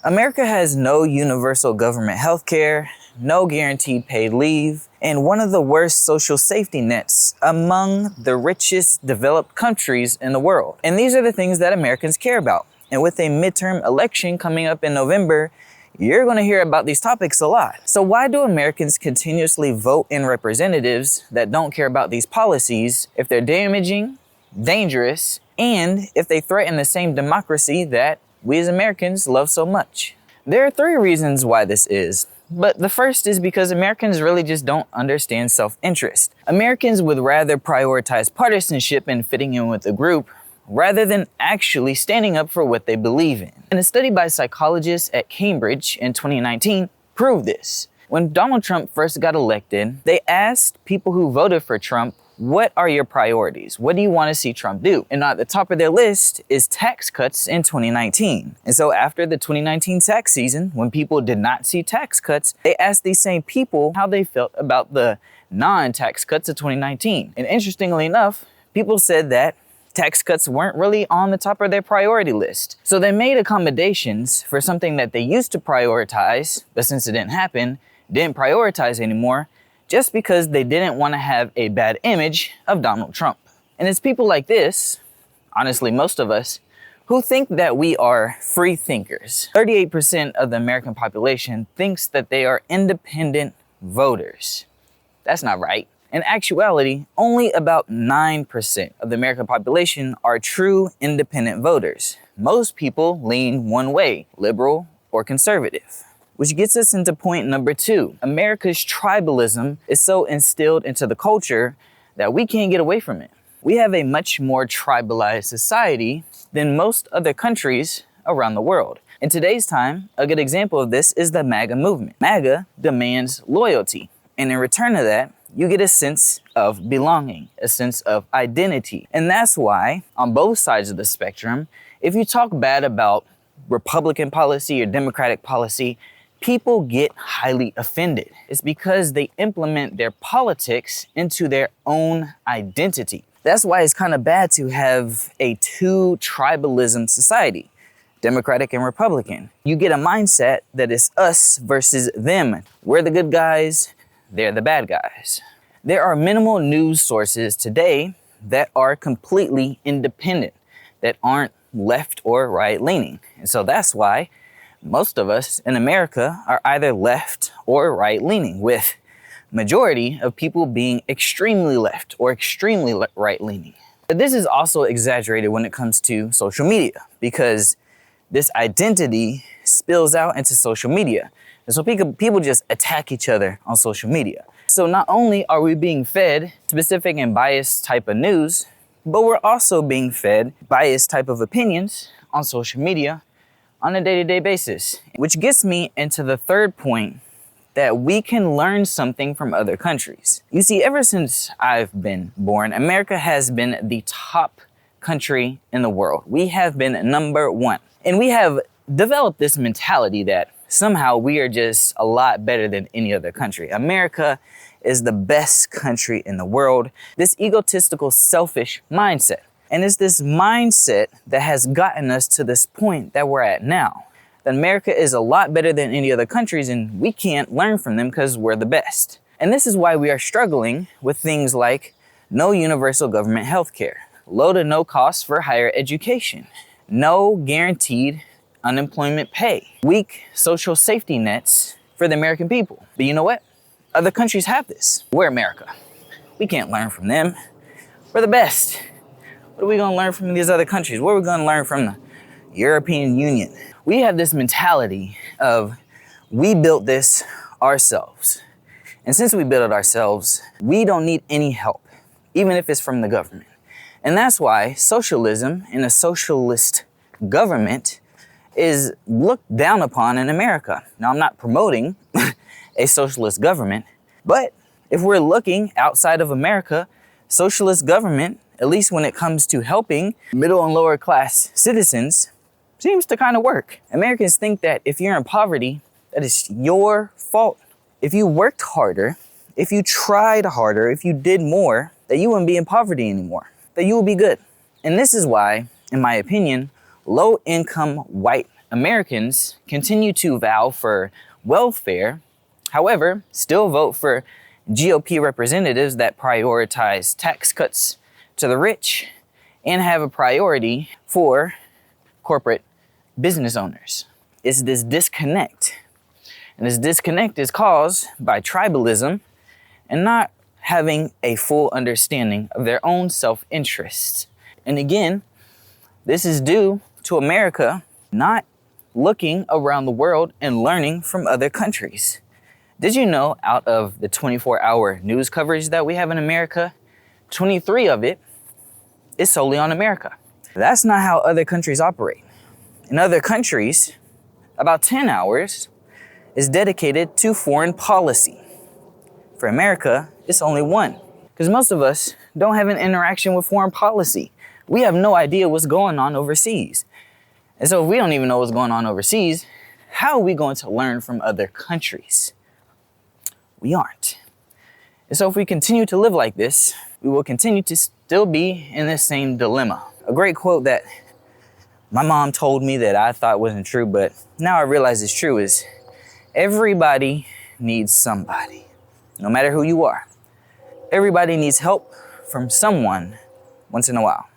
America has no universal government health care, no guaranteed paid leave, and one of the worst social safety nets among the richest developed countries in the world. And these are the things that Americans care about. And with a midterm election coming up in November, you're going to hear about these topics a lot. So why do Americans continuously vote in representatives that don't care about these policies if they're damaging, dangerous, and if they threaten the same democracy that we as Americans love so much? There are 3 reasons why this is. But the first is because Americans really just don't understand self-interest. Americans would rather prioritize partisanship and fitting in with a group rather than actually standing up for what they believe in. And a study by psychologists at Cambridge in 2019 proved this. When Donald Trump first got elected, they asked people who voted for Trump, what are your priorities? What do you want to see Trump do? And at the top of their list is tax cuts in 2019. And so after the 2019 tax season, when people did not see tax cuts, they asked these same people how they felt about the non-tax cuts of 2019. And interestingly enough, people said that tax cuts weren't really on the top of their priority list. So they made accommodations for something that they used to prioritize, but since it didn't happen, didn't prioritize anymore, just because they didn't want to have a bad image of Donald Trump. And it's people like this, honestly most of us, who think that we are free thinkers. 38% of the American population thinks that they are independent voters. That's not right. In actuality, only about 9% of the American population are true independent voters. Most people lean one way, liberal or conservative. Which gets us into point number 2. America's tribalism is so instilled into the culture that we can't get away from it. We have a much more tribalized society than most other countries around the world. In today's time, a good example of this is the MAGA movement. MAGA demands loyalty, and in return to that, you get a sense of belonging, a sense of identity. And that's why, on both sides of the spectrum, if you talk bad about Republican policy or Democratic policy, people get highly offended. It's because they implement their politics into their own identity. That's why it's kind of bad to have a 2 tribalism society, Democratic and Republican. You get a mindset that is us versus them. We're the good guys, they're the bad guys. There are minimal news sources today that are completely independent, that aren't left or right leaning. And so that's why most of us in America are either left or right leaning, with majority of people being extremely left or extremely right leaning. But this is also exaggerated when it comes to social media, because this identity spills out into social media. And so people just attack each other on social media. So not only are we being fed specific and biased type of news, but we're also being fed biased type of opinions on social media on a day-to-day basis. Which gets me into the 3rd point, that we can learn something from other countries. You see, ever since I've been born, America has been the top country in the world. We have been number 1. And we have developed this mentality that somehow we are just a lot better than any other country. America is the best country in the world. This egotistical, selfish mindset. And it's this mindset that has gotten us to this point that we're at now. That America is a lot better than any other countries, and we can't learn from them because we're the best. And this is why we are struggling with things like no universal government health care, low to no cost for higher education, no guaranteed unemployment pay, weak social safety nets for the American people. But you know what? Other countries have this. We're America. We can't learn from them. We're the best. What are we going to learn from these other countries? What are we going to learn from the European Union? We have this mentality of we built this ourselves. And since we built it ourselves, we don't need any help, even if it's from the government. And that's why socialism and a socialist government is looked down upon in America. Now, I'm not promoting a socialist government, but if we're looking outside of America, socialist government, at least when it comes to helping middle and lower class citizens, seems to kind of work. Americans think that if you're in poverty, that is your fault. If you worked harder, if you tried harder, if you did more, that you wouldn't be in poverty anymore, that you will be good. And this is why, in my opinion, low-income white Americans continue to vow for welfare, however, still vote for GOP representatives that prioritize tax cuts to the rich and have a priority for corporate business owners. It's this disconnect. And this disconnect is caused by tribalism and not having a full understanding of their own self-interests. And again, this is due to America not looking around the world and learning from other countries. Did you know out of the 24-hour news coverage that we have in America, 23 of it is solely on America? That's not how other countries operate. In other countries, about 10 hours is dedicated to foreign policy. For America, it's only one, because most of us don't have an interaction with foreign policy. We have no idea what's going on overseas. And so if we don't even know what's going on overseas, how are we going to learn from other countries? We aren't. And so if we continue to live like this, we will continue to still be in this same dilemma. A great quote that my mom told me that I thought wasn't true, but now I realize it's true, is everybody needs somebody. No matter who you are, everybody needs help from someone once in a while.